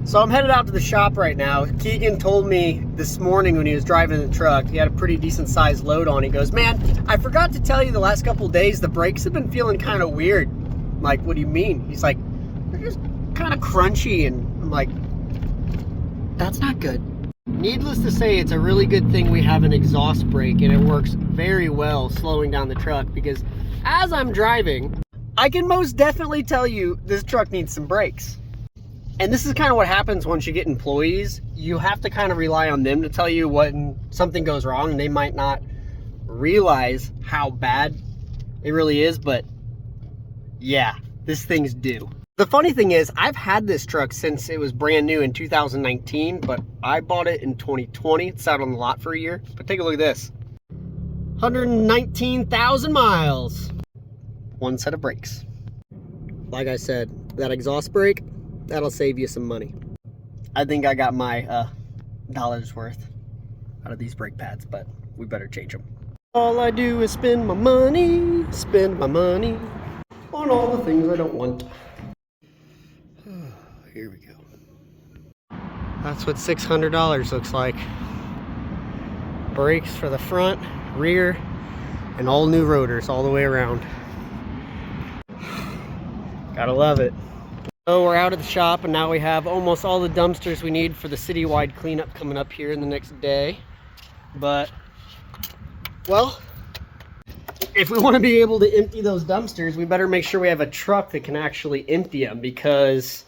So I'm headed out to the shop right now. Keegan told me this morning when he was driving the truck, he had a pretty decent sized load on. He goes, man, I forgot to tell you the last couple of days the brakes have been feeling kind of weird. I'm like, what do you mean? He's like, they're just kind of crunchy. And I'm like, that's not good. Needless to say, it's a really good thing we have an exhaust brake, and it works very well slowing down the truck, because as I'm driving, I can most definitely tell you this truck needs some brakes. And this is kind of what happens once you get employees. You have to kind of rely on them to tell you when something goes wrong, and they might not realize how bad it really is, but yeah, this thing's due. The funny thing is, I've had this truck since it was brand new in 2019, but I bought it in 2020. It's out on the lot for a year. But take a look at this. 119,000 miles. One set of brakes. Like I said, that exhaust brake, that'll save you some money. I think I got my dollar's worth out of these brake pads, but we better change them. All I do is spend my money on all the things I don't want. Here we go. That's what $600 looks like. Brakes for the front, rear, and all new rotors all the way around. Gotta love it. So we're out of the shop, and now we have almost all the dumpsters we need for the citywide cleanup coming up here in the next day. But, well, if we want to be able to empty those dumpsters, we better make sure we have a truck that can actually empty them, because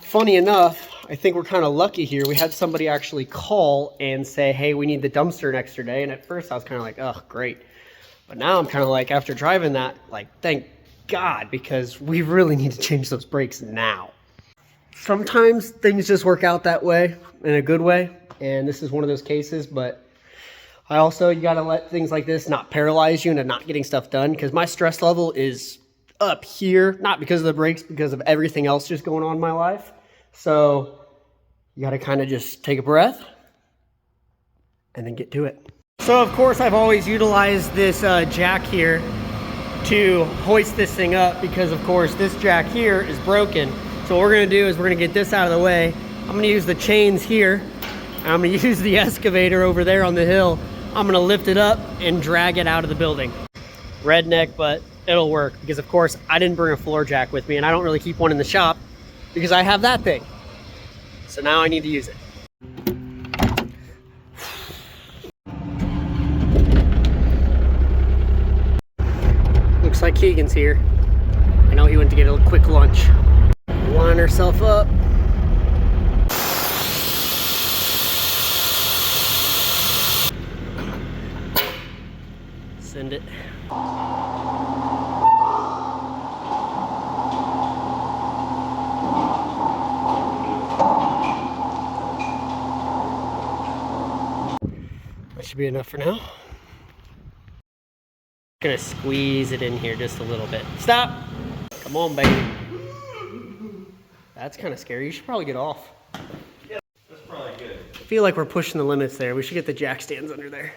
funny enough, I think we're kind of lucky here. We had somebody actually call and say, hey, we need the dumpster next day. And at first I was kind of like, oh, great. But now I'm kind of like, after driving that, like, thank God, because we really need to change those brakes now. Sometimes things just work out that way, in a good way. And this is one of those cases, but I also, you got to let things like this not paralyze you into not getting stuff done, because my stress level is up here, not because of the brakes, because of everything else just going on in my life. So you got to kind of just take a breath and then get to it. So of course I've always utilized this jack here to hoist this thing up, because of course this jack here is broken. So what we're going to do is we're going to get this out of the way. I'm going to use the chains here. I'm going to use the excavator over there on the hill. I'm going to lift it up and drag it out of the building. Redneck, but it'll work, because of course I didn't bring a floor jack with me, and I don't really keep one in the shop because I have that thing. So now I need to use it. Looks like Keegan's here. I know he went to get a quick lunch. Line herself up. Send it. That should be enough for now. Gonna squeeze it in here just a little bit. Stop! Come on, baby. That's kind of scary. You should probably get off. Yeah, that's probably good. I feel like we're pushing the limits there. We should get the jack stands under there.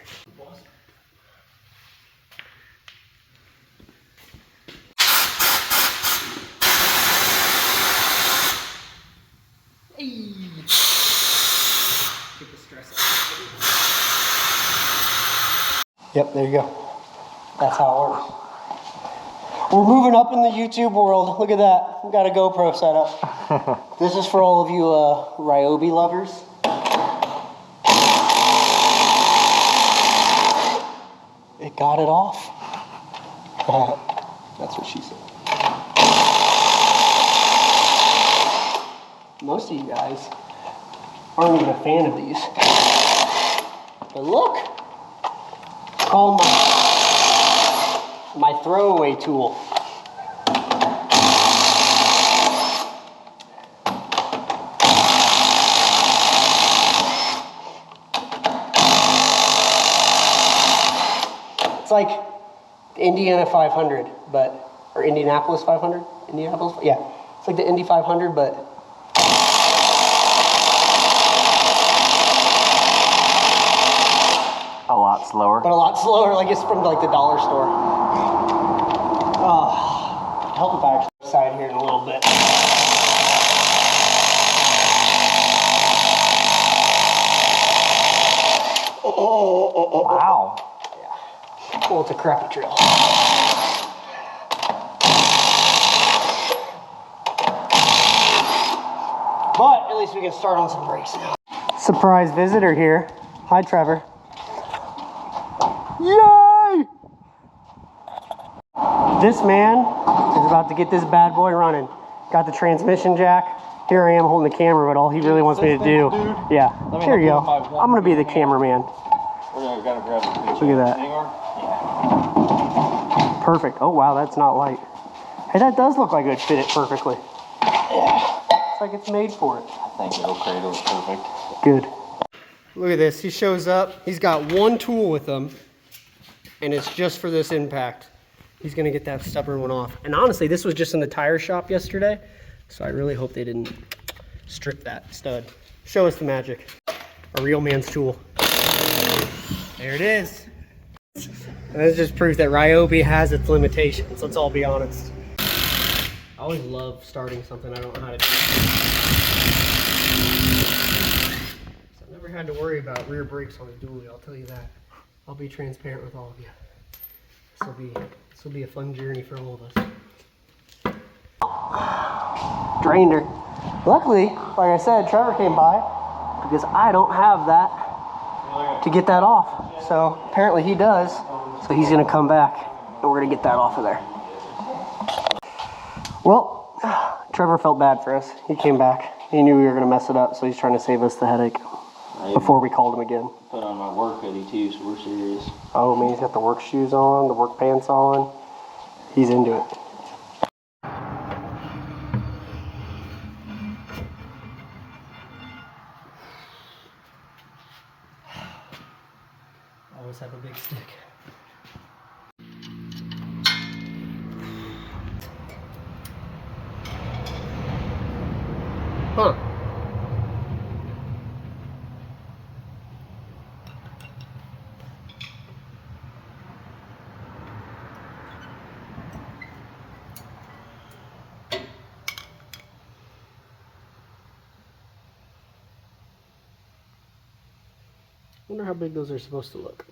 Hey. Get the stress out. Yep, there you go. That's how it works. We're moving up in the YouTube world. Look at that. We got a GoPro set up. This is for all of you Ryobi lovers. It got it off. That's what she said. Most of you guys aren't even a fan of these. But look. It's called my throwaway tool. It's like Indiana 500, or Indianapolis 500? Indianapolis? Yeah. It's like the Indy 500, but a lot slower. But a lot slower, like it's from like the dollar store. Oh, help if I actually side here in a little bit. Wow. Yeah. Well, it's a crappy drill. But at least we can start on some brakes now. Surprise visitor here. Hi, Trevor. Yay! This man is about to get this bad boy running. Got the transmission jack. Here I am holding the camera, but all he really wants me to do. Yeah, here you go. I'm gonna be the cameraman. Look at that. Perfect. Oh wow, that's not light. Hey, that does look like it would fit it perfectly. It's like it's made for it. I think it'll cradle it perfect. Good. Look at this. He shows up. He's got one tool with him, and it's just for this impact. He's gonna get that stubborn one off. And honestly, this was just in the tire shop yesterday, so I really hope they didn't strip that stud. Show us the magic. A real man's tool. There it is. That's just proof that Ryobi has its limitations. Let's all be honest. I always love starting something I don't know how to do. So I've never had to worry about rear brakes on a dually, I'll tell you that. I'll be transparent with all of you. This will be a fun journey for all of us. Drained her. Luckily, like I said, Trevor came by because I don't have that to get that off. So apparently he does. So he's gonna come back and we're gonna get that off of there. Well, Trevor felt bad for us. He came back. He knew we were gonna mess it up, so he's trying to save us the headache before we called him again. Put on my work hoodie too, so we're serious. Oh man, he's got the work shoes on, the work pants on. He's into it. Always have a big stick. Huh. Wonder how big those are supposed to look.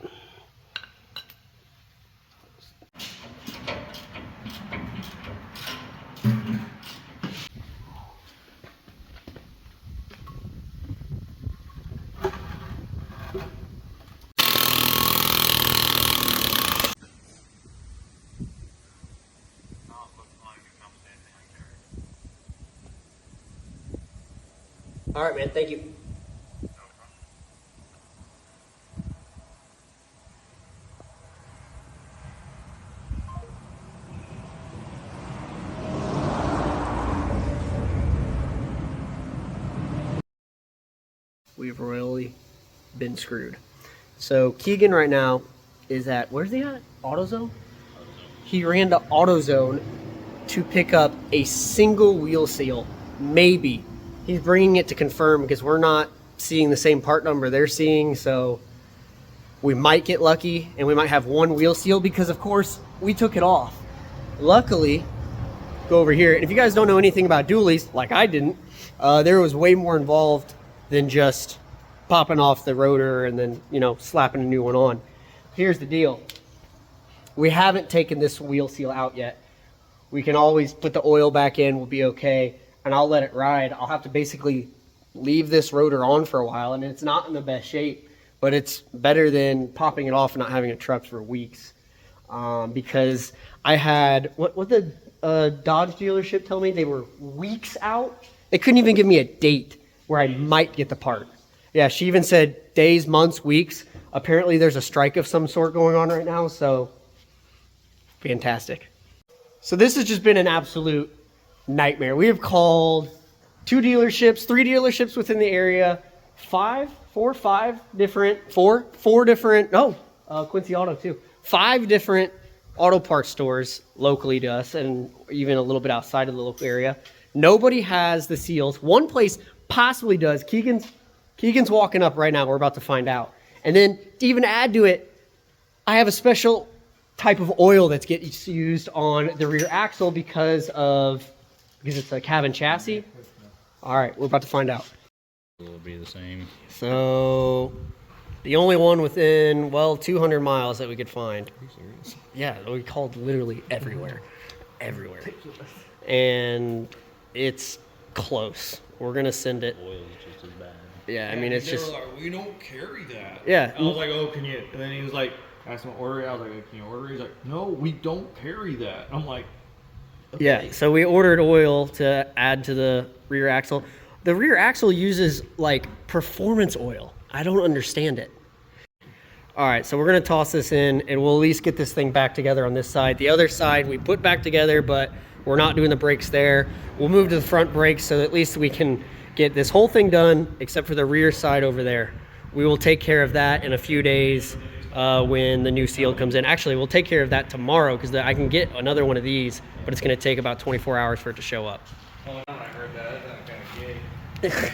All right, man. Thank you. We've royally been screwed. So Keegan right now is at, where's he at? AutoZone? He ran to AutoZone to pick up a single wheel seal, maybe. He's bringing it to confirm because we're not seeing the same part number they're seeing, so we might get lucky and we might have one wheel seal because of course we took it off. Luckily, go over here, and if you guys don't know anything about dualies, like I didn't, there was way more involved than just popping off the rotor and then, you know, slapping a new one on. Here's the deal. We haven't taken this wheel seal out yet. We can always put the oil back in, we'll be okay, and I'll let it ride. I'll have to basically leave this rotor on for a while, and it's not in the best shape, but it's better than popping it off and not having it trucked for weeks. Because I had, what the Dodge dealership tell me? They were weeks out. They couldn't even give me a date where I might get the part. Yeah, she even said days, months, weeks. Apparently there's a strike of some sort going on right now, so fantastic. So this has just been an absolute nightmare. We have called 2 dealerships, 3 dealerships within the area, 5 different Quincy Auto too. 5 different auto parts stores locally to us and even a little bit outside of the local area. Nobody has the seals. One place possibly does. Keegan's walking up right now. We're about to find out. And then to even add to it, I have a special type of oil that gets used on the rear axle because it's a cabin chassis. All right, we're about to find out. It'll be the same. So The only one within, well, 200 miles that we could find. Are you serious? Yeah, we called literally everywhere. Everywhere. And it's close. We're going to send it. Oil is just as bad. Yeah, I mean, it's they just... were like, we don't carry that. Yeah. I was like, oh, can you... And then he was like, asked him to order it. I was like, can you order it? He's like, no, we don't carry that. I'm like, okay. Yeah, so we ordered oil to add to the rear axle. The rear axle uses, like, performance oil. I don't understand it. All right, so we're going to toss this in, and we'll at least get this thing back together on this side. The other side we put back together, but we're not doing the brakes there. We'll move to the front brakes so that at least we can get this whole thing done, except for the rear side over there. We will take care of that in a few days when the new seal comes in. Actually, we'll take care of that tomorrow because I can get another one of these, but it's going to take about 24 hours for it to show up. Oh, I heard that. That's kind of gay.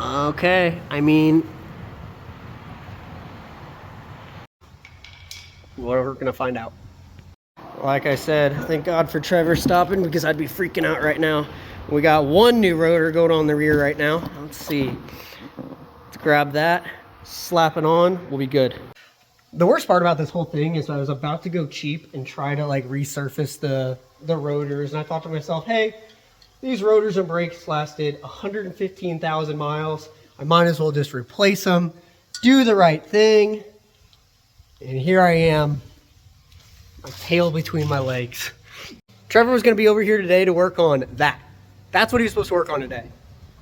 Okay, I mean, we're gonna find out. Like I said, thank God for Trevor stopping because I'd be freaking out right now. We got one new rotor going on the rear right now. Let's see. Let's grab that, slap it on, we'll be good. The worst part about this whole thing is I was about to go cheap and try to like resurface the rotors, and I thought to myself, hey, these rotors and brakes lasted 115,000 miles. I might as well just replace them, do the right thing. And here I am, my tail between my legs. Trevor was gonna be over here today to work on that. That's what he was supposed to work on today.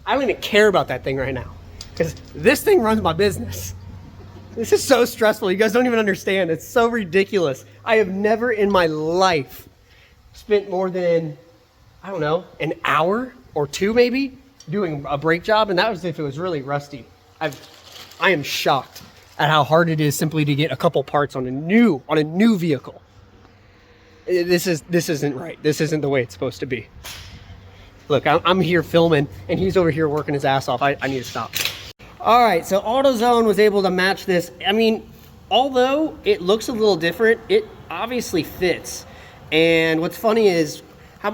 I don't even care about that thing right now because this thing runs my business. This is so stressful. You guys don't even understand. It's so ridiculous. I have never in my life spent more than, I don't know, an hour or two maybe doing a brake job, and that was if it was really rusty. I am shocked at how hard it is simply to get a couple parts on a new vehicle. This isn't right. This isn't the way it's supposed to be. Look, I'm here filming, and he's over here working his ass off. I need to stop. All right, so AutoZone was able to match this. I mean, although it looks a little different, it obviously fits. And what's funny is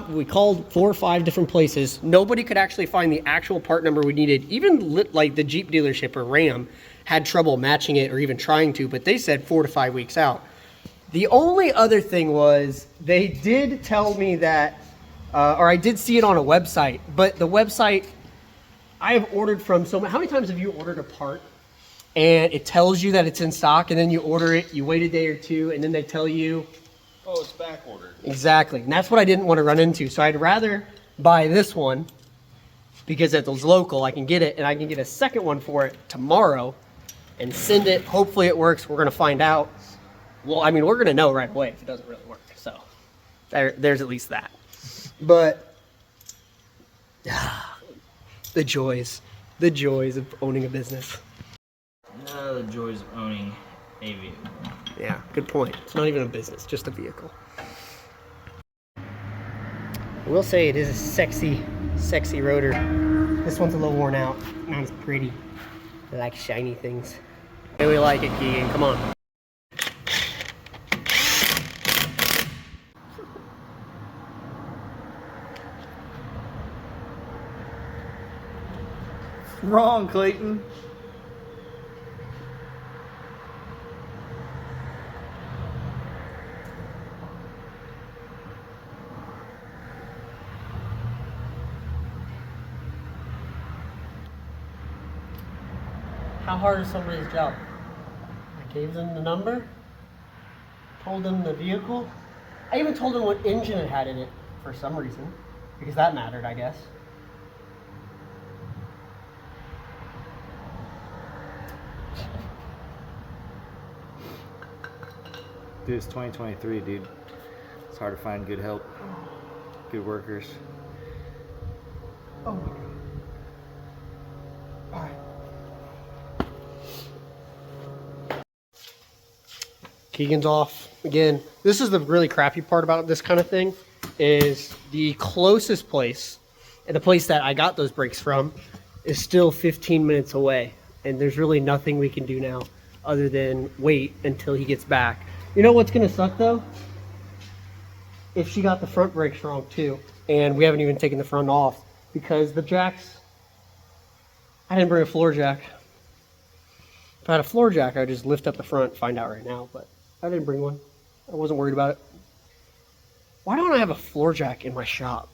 we called 4 or 5 different places. Nobody could actually find the actual part number we needed. Even like the Jeep dealership or Ram had trouble matching it or even trying to, but they said 4 to 5 weeks out. The only other thing was they did tell me that, or I did see it on a website, but the website I have ordered from so many. How many times have you ordered a part and it tells you that it's in stock and then you order it, you wait a day or two, and then they tell you, Oh, it's back ordered. Exactly, and that's what I didn't want to run into. So I'd rather buy this one because it's local. I can get it, and I can get a second one for it tomorrow and send it. Hopefully it works. We're going to find out. Well, I mean, we're going to know right away if it doesn't really work. So there's at least that. But the joys of owning a business. The joys of owning a vehicle. Yeah, good point. It's not even a business, just a vehicle. I will say it is a sexy rotor. This one's a little worn out. Not as pretty. I like shiny things. Hey, we like it, Keegan. Come on. Wrong, Clayton. How hard is somebody's job? I gave them the number, told them the vehicle. I even told them what engine it had in it for some reason, because that mattered, I guess. Dude, it's 2023, dude. It's hard to find good help, good workers. Oh my god. All right. Keegan's off again. This is the really crappy part about this kind of thing, is the closest place, and the place that I got those brakes from, is still 15 minutes away. And there's really nothing we can do now other than wait until he gets back. You know what's gonna suck though? If she got the front brakes wrong too, and we haven't even taken the front off, because the jacks, I didn't bring a floor jack. If I had a floor jack, I'd just lift up the front, find out right now, but I didn't bring one. I wasn't worried about it. Why don't I have a floor jack in my shop?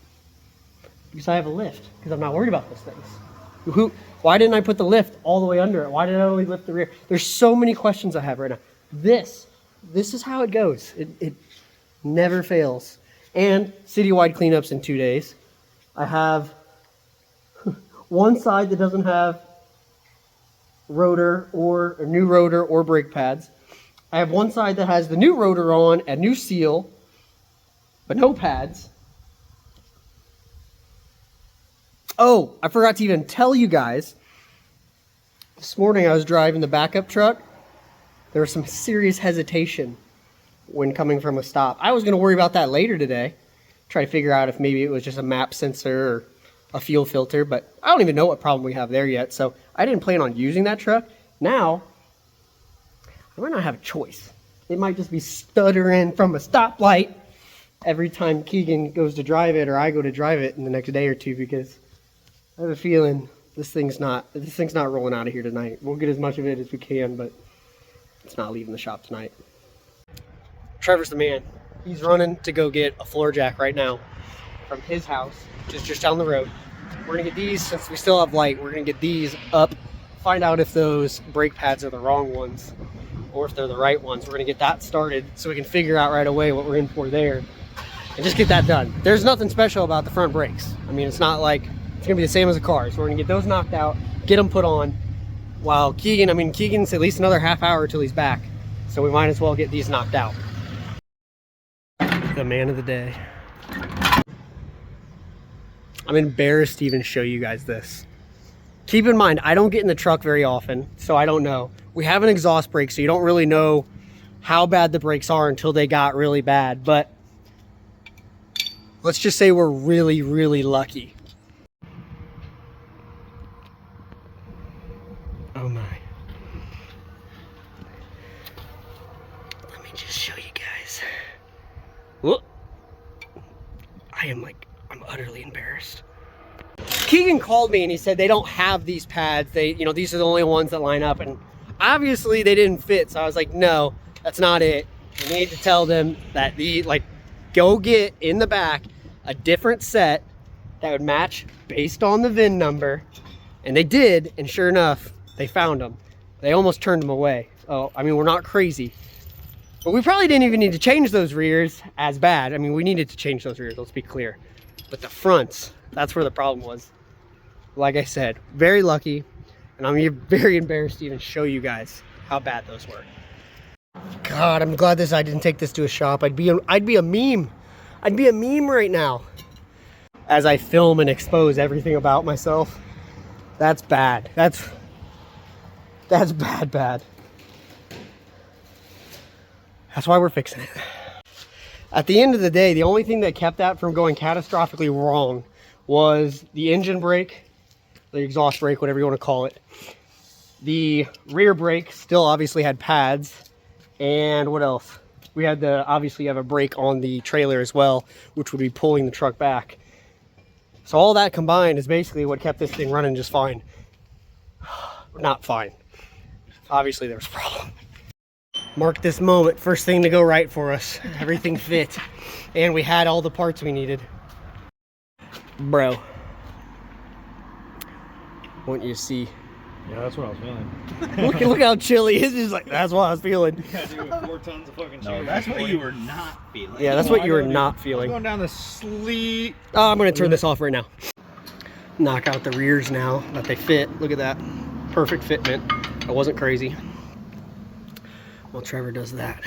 Because I have a lift, because I'm not worried about those things. Why didn't I put the lift all the way under it? Why did I only lift the rear? There's so many questions I have right now. This is how it goes. It never fails. And citywide cleanups in 2 days. I have one side that doesn't have rotor or a new rotor or brake pads. I have one side that has the new rotor on, a new seal, but no pads. Oh, I forgot to even tell you guys. This morning I was driving the backup truck. There was some serious hesitation when coming from a stop. I was going to worry about that later today. Try to figure out if maybe it was just a map sensor or a fuel filter, but I don't even know what problem we have there yet. So I didn't plan on using that truck. Now, I might not have a choice. It might just be stuttering from a stoplight every time Keegan goes to drive it or I go to drive it in the next day or two, because I have a feeling this thing's not rolling out of here tonight. We'll get as much of it as we can, but it's not leaving the shop tonight. Trevor's the man. He's running to go get a floor jack right now from his house, which is just down the road. We're gonna get these, since we still have light, we're gonna get these up, find out if those brake pads are the wrong ones or if they're the right ones. We're gonna get that started so we can figure out right away what we're in for there and just get that done. There's nothing special about the front brakes. I mean, it's not like it's gonna be the same as a car. So we're gonna get those knocked out, get them put on, while Keegan's at least another half hour till he's back. So we might as well get these knocked out. The man of the day. I'm embarrassed to even show you guys this. Keep in mind, I don't get in the truck very often, so I don't know. We have an exhaust brake, so you don't really know how bad the brakes are until they got really bad. But let's just say we're really, really lucky. Oh my. Let me just show you guys. Whoop. I'm utterly embarrassed. Keegan called me and he said they don't have these pads. These are the only ones that line up, and obviously they didn't fit. So I was like, no, that's not it. You need to tell them that go get in the back a different set that would match based on the VIN number. And they did, and sure enough, they found them. They almost turned them away. Oh, I mean, we're not crazy. But we probably didn't even need to change those rears as bad. I mean, we needed to change those rears, let's be clear. But the fronts, that's where the problem was. Like I said, very lucky. And I'm very embarrassed to even show you guys how bad those were. God, I'm glad I didn't take this to a shop. I'd be a meme. I'd be a meme right now. As I film and expose everything about myself. That's bad. That's bad. That's why we're fixing it. At the end of the day, the only thing that kept that from going catastrophically wrong was the engine brake, the exhaust brake, whatever you want to call it. The rear brake still obviously had pads. And what else? We had obviously have a brake on the trailer as well, which would be pulling the truck back. So all that combined is basically what kept this thing running just fine. Not fine. Obviously there was a problem. Mark this moment, first thing to go right for us. Everything fit. And we had all the parts we needed. Bro. I want you to see. Yeah, that's what I was feeling. Look how chilly. It's just like, that's what I was feeling. Yeah, dude, 4 tons of fucking No, that's what you were not feeling. Yeah, that's what you were not feeling. Going down the sleet. Oh, I'm going to turn this off right now. Knock out the rears now that they fit. Look at that. Perfect fitment. I wasn't crazy. Well, Trevor does that.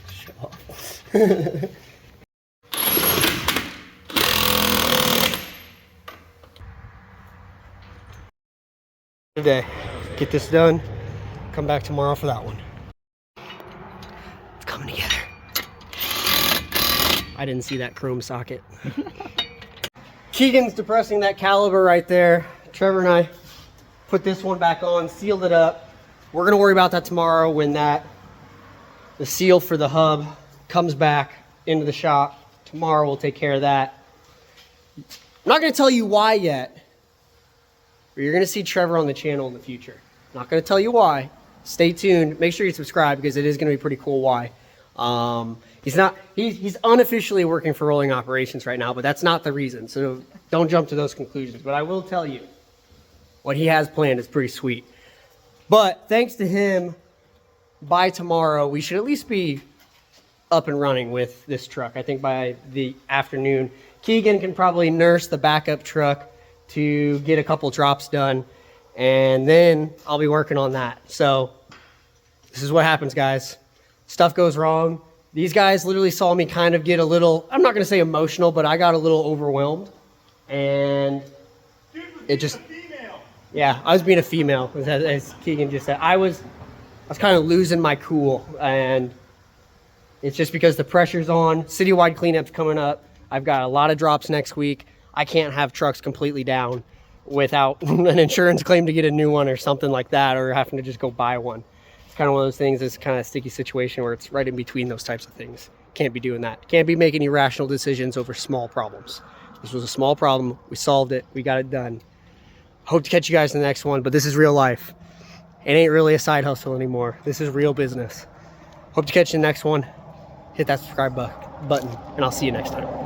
Shut up. Today, get this done, come back tomorrow for that one. It's coming together. I didn't see that chrome socket. Keegan's depressing that caliper right there. Trevor and I put this one back on, sealed it up. We're gonna worry about that tomorrow when the seal for the hub comes back into the shop. Tomorrow we'll take care of that. I'm not gonna tell you why yet, but you're gonna see Trevor on the channel in the future. Not gonna tell you why. Stay tuned. Make sure you subscribe because it is gonna be pretty cool why. He's unofficially working for Rolling Operations right now, but that's not the reason. So don't jump to those conclusions. But I will tell you, what he has planned is pretty sweet. But thanks to him, by tomorrow, we should at least be up and running with this truck. I think by the afternoon, Keegan can probably nurse the backup truck to get a couple drops done. And then I'll be working on that. So this is what happens, guys. Stuff goes wrong. These guys literally saw me kind of get a little, I'm not going to say emotional, but I got a little overwhelmed. And it just, yeah, I was being a female, as Keegan just said. I was kind of losing my cool. And it's just because the pressure's on. Citywide cleanup's coming up. I've got a lot of drops next week. I can't have trucks completely down without an insurance claim to get a new one or something like that, or having to just go buy one. It's kind of one of those things, it's kind of a sticky situation where it's right in between those types of things. Can't be doing that. Can't be making irrational decisions over small problems. This was a small problem. We solved it. We got it done. Hope to catch you guys in the next one, but this is real life. It ain't really a side hustle anymore. This is real business. Hope to catch you in the next one. Hit that subscribe button, and I'll see you next time.